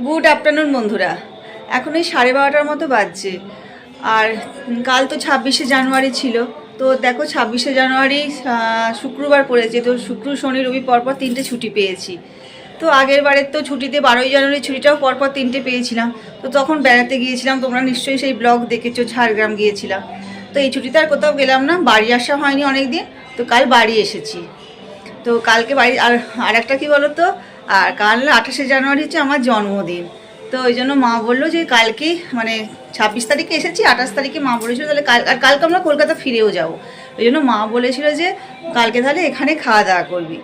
Good afternoon বন্ধুরা। এখন এই 12:30টার মতো বাজছে। আর কাল তো 26শে জানুয়ারি ছিল। তো দেখো 26শে জানুয়ারি শুক্রবার পড়েছে। তো শুক্র শনি রবি পরপর 3টে ছুটি পেয়েছি। তো আগের বারের তো ছুটিতে 12ই জানুয়ারি ছুটিটাও পরপর 3টে পেয়েছিলাম। তো তখন বেড়াতে গিয়েছিলাম, তোমরা নিশ্চয়ই সেই ব্লগ দেখেছো, ঝাড়গ্রাম গিয়েছিলাম। তো এই ছুটিতে আর কোথাও গেলাম না, বাড়ি আসা হয়নি অনেক দিন। তো কাল বাড়ি এসেছি। তো কালকে বাড়ি আর একটা কী বলো তো, আর কাল 28শে জানুয়ারি হচ্ছে আমার জন্মদিন। তো ওই জন্য মা বললো যে কালকেই মানে 26 তারিখে এসেছি, 28 তারিখে মা বলেছিল তাহলে কালকে আমরা কলকাতা ফিরেও যাব। ওই জন্য মা বলেছিল যে কালকে তাহলে এখানে খাওয়া দাওয়া করবি।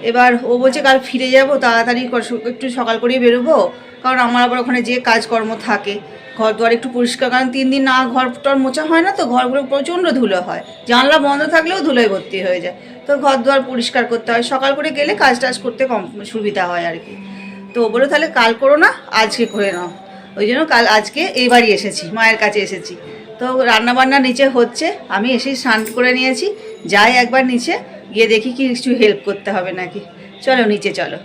এবার ও বলছে কাল ফিরে যাব, তাড়াতাড়ি একটু সকাল করেই বেরোবো, কারণ আমার আবার ওখানে যে কাজকর্ম থাকে। ঘর দুয়ার একটু পরিষ্কার, কারণ 3 দিন না ঘর টর মোছা হয় না, তো ঘরগুলো প্রচণ্ড ধুলো হয়, জানলা বন্ধ থাকলেও ধুলোয় ভর্তি হয়ে যায়। তো ঘর দুয়ার পরিষ্কার করতে হয়, সকাল করে গেলে কাজ টাজ করতে কম সুবিধা হয় আর কি। তো ও বলে তাহলে কাল করো না, আজকে করে নাও। ওই জন্য আজকে এই বাড়ি এসেছি, মায়ের কাছে এসেছি। তো রান্নাবান্না নিচে হচ্ছে, আমি এসেই স্নান করে নিয়েছি। যাই একবার নিচে গিয়ে দেখি কি কিছু হেল্প করতে হবে নাকি। চলো নিচে চলো।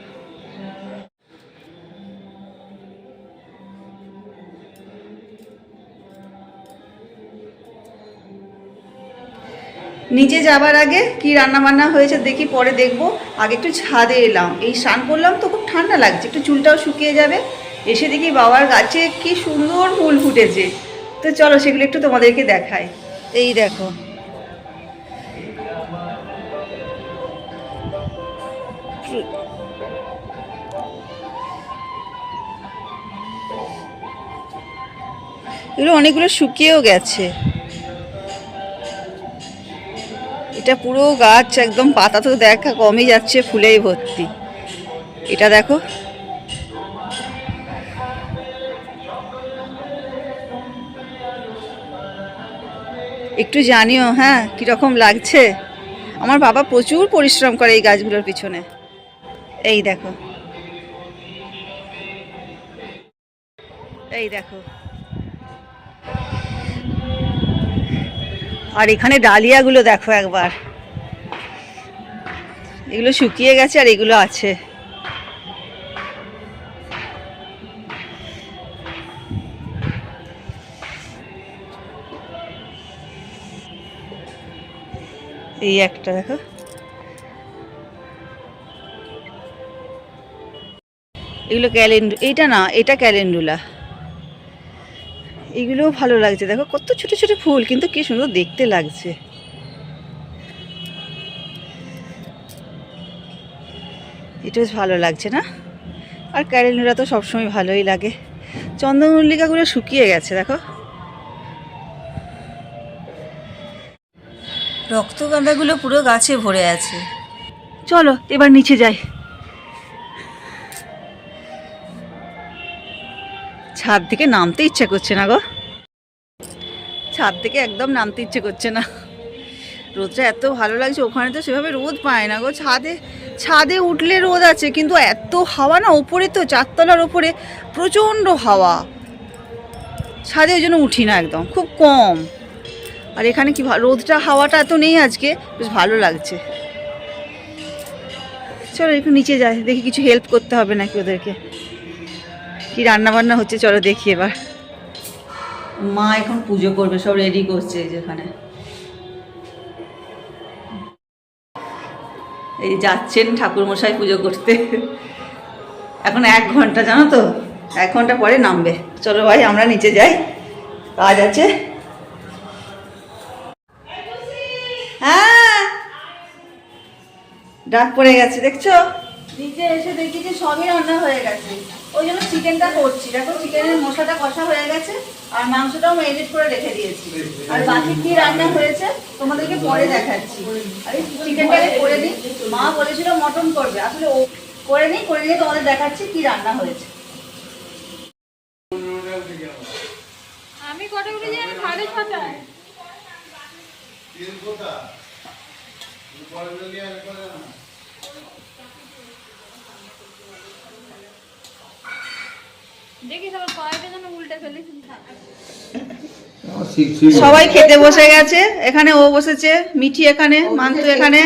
নিচে যাবার আগে কি রান্না বান্না হয়েছে দেখি, পরে দেখবো। আগে একটু ছাদে এলাম, এই স্নান করলাম তো খুব ঠান্ডা লাগছে, একটু চুলটাও শুকিয়ে যাবে। এসে দেখি বাবার গাছে কি সুন্দর ফুল ফুটেছে। তো চলো সেগুলো একটু তোমাদেরকে দেখাই। এই দেখো, এগুলো অনেকগুলো শুকিয়েও গেছে। এটা পুরো গাছ একদম, পাতা তো দেখা কমই যাচ্ছে, ফুলেই ভর্তি। এটা দেখো, একটু জানিও হ্যাঁ কীরকম লাগছে। আমার বাবা প্রচুর পরিশ্রম করে এই গাছগুলোর পিছনে। এই দেখো, এই দেখো, আর এখানে ডালিয়াগুলো দেখো একবার, এগুলো শুকিয়ে গেছে আর এগুলো আছে। এই একটা দেখো, এগুলো এইটা না, এটা ক্যালেন্ডুলা। এগুলোও ভালো লাগছে, দেখো কত ছোট ছোট ফুল, কিন্তু কি সুন্দর দেখতে লাগছে। এটা বেশ ভালো লাগছে না? আর ক্যালেন্ডুলা তো সবসময় ভালোই লাগে। চন্দ্রমল্লিকাগুলো শুকিয়ে গেছে দেখো। রক্তগাঁদাগুলো পুরো গাছে ভরে আছে। চলো এবার নিচে যাই। ছাদ থেকে নামতে ইচ্ছে করছে না গো, ছাদ থেকে একদম নামতে ইচ্ছে করছে না। রোদটা এত ভালো লাগছে, ওখানে তো সেভাবে রোদ পায় না গো। ছাদে উঠলে রোদ আছে, কিন্তু এত হাওয়া না, ওপরে তো 4তলার ওপরে প্রচণ্ড হাওয়া। ছাদে ওই জন্য উঠি না, একদম খুব কম। আর এখানে কি রোদটা হাওয়াটা এত নেই আজকে, বেশ ভালো লাগছে। চলো একটু নিচে যাই, দেখি কিছু হেল্প করতে হবে নাকি ওদেরকে। কি রান্না বান্না হচ্ছে চলো দেখি এবার। মা এখন পুজো করবে, সব রেডি করছে যেখানে। এই যাচ্ছেন ঠাকুরমশাই পুজো করতে। এখন 1 ঘন্টা, জানো তো, 1 ঘন্টা পরে নামবে। চলো ভাই আমরা নিচে যাই, কাজ আছে। হ্যাঁ, ডাক পড়ে গেছে দেখছো। নিচে এসে দেখি যে সবই রান্না হয়ে গেছে। ওই জন্য চিকেনটা করছি। দেখো চিকেনের মশলাটা কষা হয়ে গেছে, আর মাংসটাও ম্যারিনেট করে রেখে দিয়েছি। আর বাকি কি রান্না হয়েছে তোমাদেরকে পরে দেখাচ্ছি। আর চিকেনটাকে করে নিই, মা বলেছিল মটন করবে, আসলে ও করে নিয়ে তোমাদের দেখাচ্ছি কি রান্না হয়েছে। আমি কটা উঠে যাই? 6:30টায়। দেখি সবার কয়টা যেন উল্টে ফেলেছি। সবাই খেতে বসে গেছে, এখানে ও বসেছে, মিঠি এখানে, মান্তু এখানে।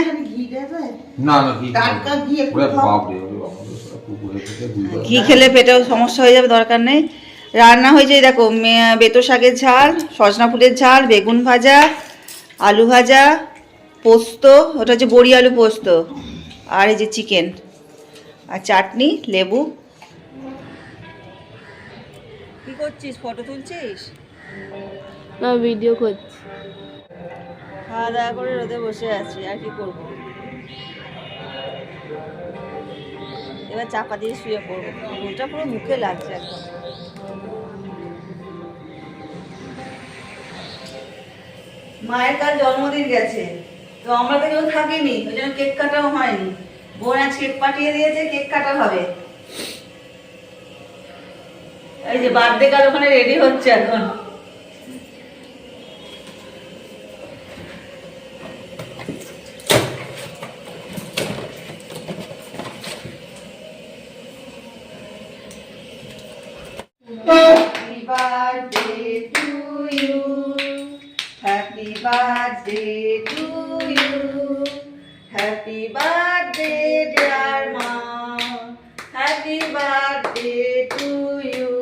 ঘি খেলে পেটেও সমস্যা হয়ে যাবে, দরকার নেই। রান্না হয়েছে এই দেখো, বেতো শাকের ঝাল, সজনা ফুলের ঝাল, বেগুন ভাজা, আলু ভাজা, পোস্ত, ওটা হচ্ছে বড়ি আলু পোস্ত, আর এই যে চিকেন, আর চাটনি, লেবু। কি করছিস, ফটো তুলছিস? না, ভিডিও করছি। খাওয়া দাওয়া করে রোদে বসে আছি, আর কি করবো। এবার চাপা দিয়ে শুয়ে পড়বো, রোদটা পুরো মুখে লাগছে একদম। মায়ের কাল জন্মদিন গেছে, তো আমরা তো কেউ থাকিনি, ওই জন্য কেক কাটাও হয়নি। বোন আজ কেক পাঠিয়ে দিয়েছে, কেক কাটা হবে। এই যে বার্থডে কাল ওখানে রেডি হচ্ছে এখন। Happy birthday to you. Happy birthday to you. Happy birthday dear mom. Happy birthday to you.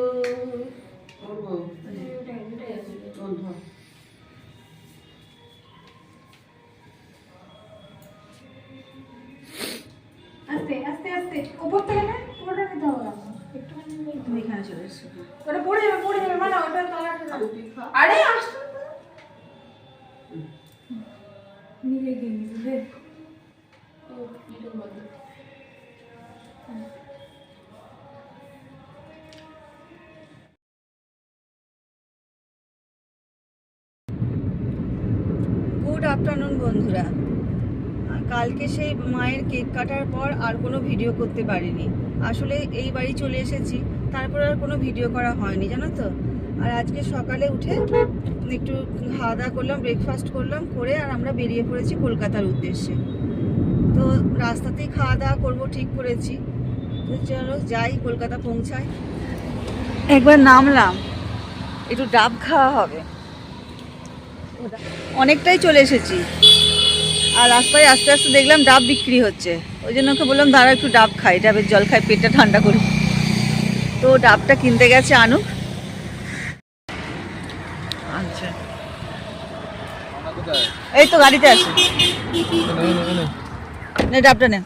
আস্তে আস্তে আস্তে, উপর থেকে না পুরোটা নিতে হবে না, একটুখানি তুমি এখানে চলে এসো। ওটা পড়ে যাবে মানে ওটা তলাটা। আরে আসতে নিয়ে গিয়ে নিবে। ও এটা বল। গুড আফটারনুন বন্ধুরা। কালকে সেই মায়ের কেক কাটার পর আর কোনো ভিডিও করতে পারিনি। আসলে এই বাড়ি চলে এসেছি, তারপর আর কোনো ভিডিও করা হয়নি, জানো তো। আর আজকে সকালে উঠে একটু খাওয়া দাওয়া করলাম, ব্রেকফাস্ট করলাম, করে আর আমরা বেরিয়ে পড়েছি কলকাতার উদ্দেশ্যে। তো রাস্তাতেই খাওয়া দাওয়া করবো ঠিক করেছি। তো চলো যাই, কলকাতা পৌঁছাই। একবার নামলাম, একটু ডাব খাওয়া হবে। অনেকটাই চলে এসেছি, আর রাস্তায় আস্তে আস্তে দেখলাম ডাব বিক্রি হচ্ছে। ওই জন্য ওকে বললাম দাঁড়া একটু ডাব খাই, ডাবের জল খাই, পেটটা ঠান্ডা করি। তো ডাবটা কিনতে গেছে আনুক। আচ্ছা, এই তো গাড়িতে আছে, নে ডাবটা নে।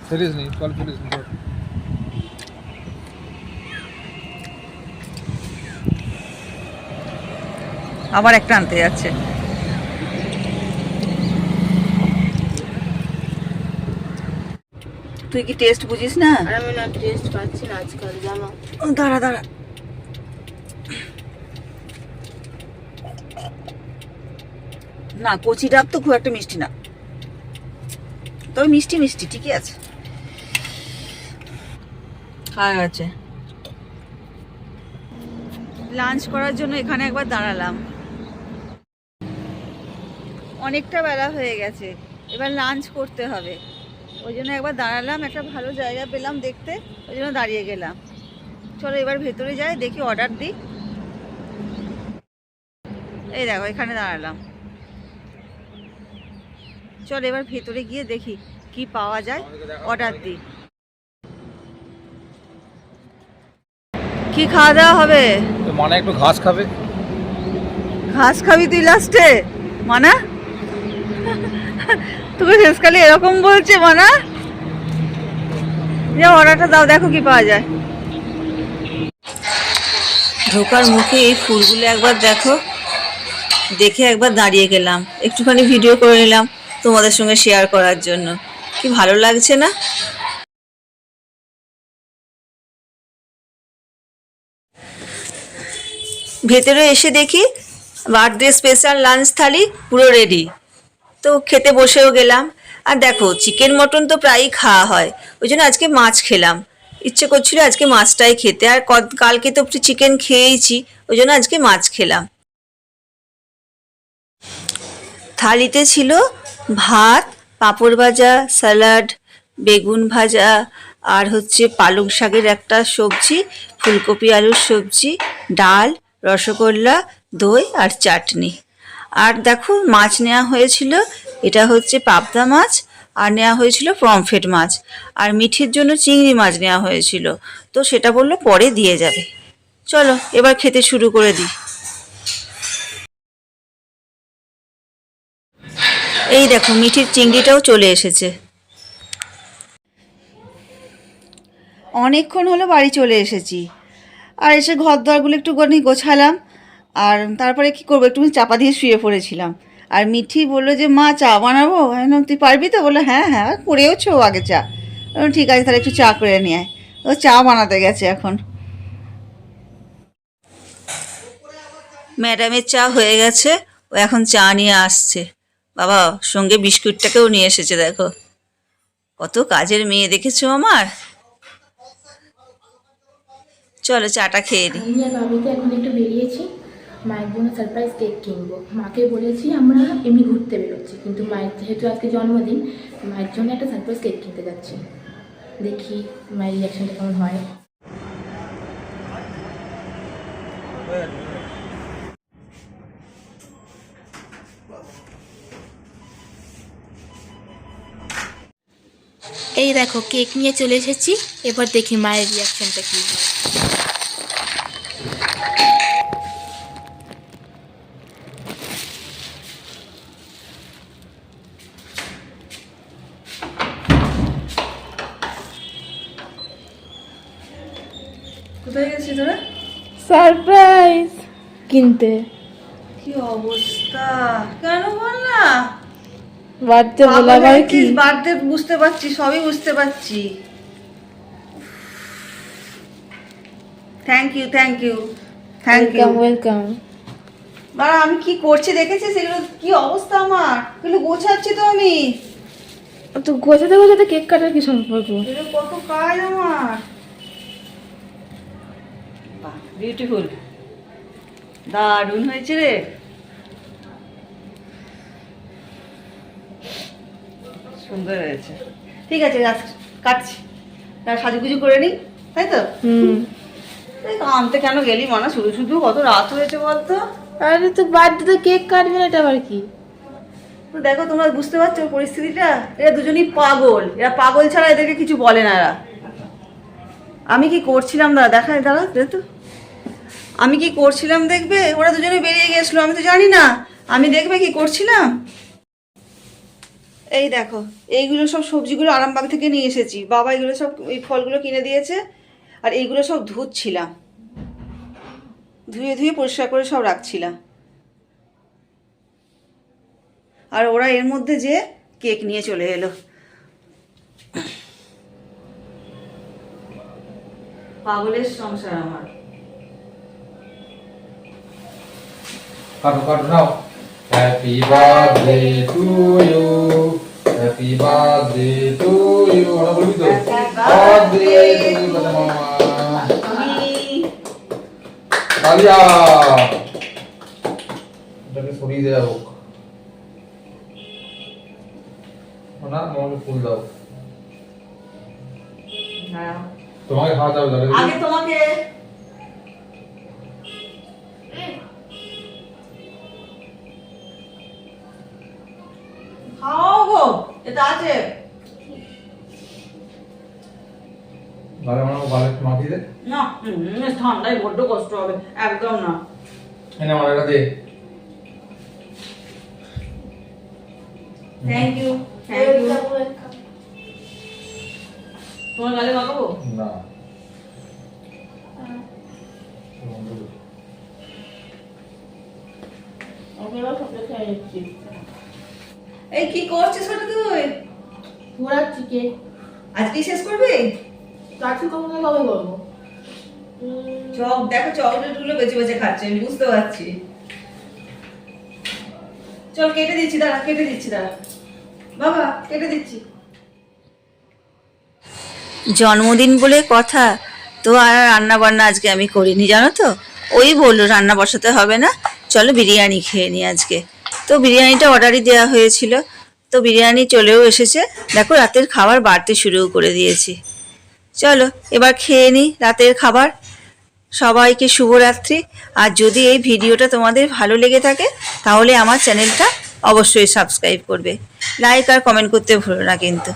আবার একটা আনতে যাচ্ছে। তুই কি টেস্ট বুঝিস না? আমি না টেস্ট পাচ্ছি না আজকাল, জানো। দাঁড়া দাঁড়া, না কচি ডাব তো খুব একটা মিষ্টি না, তবে মিষ্টি মিষ্টি ঠিকই আছে। খাওয়া গেছে। লাঞ্চ করার জন্য এখানে একবার দাঁড়ালাম। অনেকটা বেলা হয়ে গেছে, এবার লাঞ্চ করতে হবে। ওই জন্য একবার দাঁড়ালাম, একটা ভালো জায়গা পেলাম দেখতে, ওই জন্য দাঁড়িয়ে গেলাম। চলো এবার ভেতরে যাই, দেখি অর্ডার দিই। এই দেখো এখানে দাঁড়ালাম। চলো এবার ভেতরে গিয়ে দেখি কি পাওয়া যায়, অর্ডার দিই। কি খাওয়া দাওয়া হবে? মানে একটু ঘাস খাবে। ঘাস খাবি তুই লাস্টে? মানা তোকে শেষকালে এরকম বলছে মানা? যে অর্ডারটা দাও, দেখো কি পাওয়া যায়। ঢোকার মুখে এই ফুলগুলো একবার দেখো, দেখে একবার দাঁড়িয়ে গেলাম, একটুখানি ভিডিও করে নিলাম তোমাদের সঙ্গে শেয়ার করার জন্য। কি ভালো লাগছে না? ভেতরে এসে দেখি বার্থডে স্পেশাল লাঞ্চ থালি পুরো রেডি। তো খেতে বসেও গেলাম। আর দেখো চিকেন মটন তো প্রায়ই খাওয়া হয়, ওই জন্য আজকে মাছ খেলাম। ইচ্ছে করছিল আজকে মাছটাই খেতে, আর কালকে তো চিকেন খেয়েইছি, ওই জন্য আজকে মাছ খেলাম। থালিতে ছিল ভাত, পাঁপড় ভাজা, স্যালাড, বেগুন ভাজা, আর হচ্ছে পালং শাকের একটা সবজি, ফুলকপি আলুর সবজি, ডাল, রসগোল্লা, দই আর চাটনি। আর দেখো মাছ নেওয়া হয়েছিল, এটা হচ্ছে পাবদা মাছ, আর নেওয়া হয়েছিল পমফ্রেট মাছ, আর মিঠির জন্য চিংড়ি মাছ নেওয়া হয়েছিল। তো সেটা বললো পরে দিয়ে যাবে। চলো এবার খেতে শুরু করে দিই। এই দেখো মিঠির চিংড়িটাও চলে এসেছে। অনেকক্ষণ হলো বাড়ি চলে এসেছি, আর এসে ঘর দরগুলো একটুখানি গোছালাম, আর তারপরে কি করবো, একটু চাপা দিয়ে শুয়ে পড়েছিলাম। আর মিঠি বললো যে মা চা বানাবো, আমি বললাম তুই পারবি তো? বললো হ্যাঁ হ্যাঁ, করেওছো আগে চা। ঠিক আছে তাহলে একটু চা করে নিয়ে আয়। ও চা বানাতে গেছে এখন। ম্যাডামের চা হয়ে গেছে, ও এখন চা নিয়ে আসছে। বাবা সঙ্গে বিস্কুটটাকেও নিয়ে এসেছে, দেখো কত কাজের মেয়ে দেখেছো আমার। চলো চাটা খেয়ে নিই। আমি আর বাবিতে এখন একটু বেরিয়েছি, মায়ের জন্য সারপ্রাইজ কেক কিনবো। মাকে বলেছি আমরা এমনি ঘুরতে বেরোচ্ছি, কিন্তু মায়ের যেহেতু আজকে জন্মদিন, মায়ের জন্য একটা সারপ্রাইজ কেক কিনতে যাচ্ছি। দেখি মায়ের রিয়াকশনটা কেমন হয়। এই দেখো কেক নিয়ে চলে এসেছি, এবার দেখি মায়ের রিয়াকশনটা কী হয়। কোথায় গেছিস তোরা? সারপ্রাইজ কিনতে। কি অবস্থা, কেন বল না? বার্থডে বলে আবার কি? বার্থডে বুঝতে পারছি, সবই বুঝতে পারছি। Thank you thank you thank you. Welcome. বাবা আমি কি করছি দেখেছিস? এগুলো কি অবস্থা আমার, এগুলো গোছাচ্ছি তো আমি। তো গোছাতে গোছাতে কেক কাটার কি সম্পর্ক? এগুলো কত কাজ আমার। বাহ বিউটিফুল, দারুণ হয়েছে রে। সুন্দর হয়েছে। ঠিক আছে কাটছি, তার সাজুগুজু করে নিই, তাই তো? আনতে কেন গেলি মানা, শুধু শুধু কত রাত হয়েছে বলতো। আরে তো বার্থডে কেক কাটবে না, এটা আবার কি? তো দেখো তোমরা বুঝতে পারছো পরিস্থিতিটা, এরা দুজনই পাগল, এরা পাগল ছাড়া এদেরকে কিছু বলে না এরা। আমি কি করছিলাম দাঁড়া তো, আমি কি করছিলাম দেখবে, ওরা দুজনে বেরিয়ে গেছিলো, আমি তো জানি না, আমি দেখবে কি করছিলাম। এই দেখো এইগুলো সব সবজিগুলো আরামবাগ থেকে নিয়ে এসেছি, বাবা এগুলো সব এই ফলগুলো কিনে দিয়েছে, আর এইগুলো সব ধুচ্ছিলাম, ধুয়ে ধুয়ে পরিষ্কার করে সব রাখছিলাম। আর ওরা এর মধ্যে যে কেক নিয়ে চলে এলো। পাগলের সংসার আমার। কাটো কাটো নাও। Happy birthday to you, happy birthday to you. ওরা বলবি তো বার্থডে টু ইউ কথা মামা। তালিয়া এটাকে সরিয়ে দেওয়া হোক না, মামাকে ফুল দাও। তোমাকে খাওয়াতে হবে আগে তোমাকে। খাও গো, এটা আছে। গালে মানাবো, গালে একটু মাখিয়ে দে। না ঠান্ডায় বড্ড কষ্ট হবে, একদম না। এনে আমার এটা দে। Thank you thank you. তোমার গালে মাখাবো না, এই কি করছিস ওটা তুই? ঘোরাচ্ছি কেক। আজকে শেষ করবি? কাছে কবে করবো? দেখো চকলেটগুলো বেঁচে বেঁচে খাচ্ছে, আমি বুঝতে পারছি। চল কেটে দিচ্ছি দাঁড়া বাবা, কেটে দিচ্ছি। জন্মদিন বলে কথা, তো আর রান্না বান্না আজকে আমি করিনি জানো তো। ওই বললো রান্না বসাতে হবে না, চলো বিরিয়ানি খেয়ে নিই আজকে। তো বিরিয়ানিটা অর্ডারই দেওয়া হয়েছিল, তো বিরিয়ানি চলেও এসেছে। দেখো রাতের খাবার বাড়তে শুরু করে দিয়েছি। চলো এবার খেয়ে নিই রাতের খাবার। সবাইকে শুভরাত্রি। আর যদি এই ভিডিওটা তোমাদের ভালো লেগে থাকে তাহলে আমার চ্যানেলটা অবশ্যই সাবস্ক্রাইব করবে, লাইক আর কমেন্ট করতে ভুলো না কিন্তু।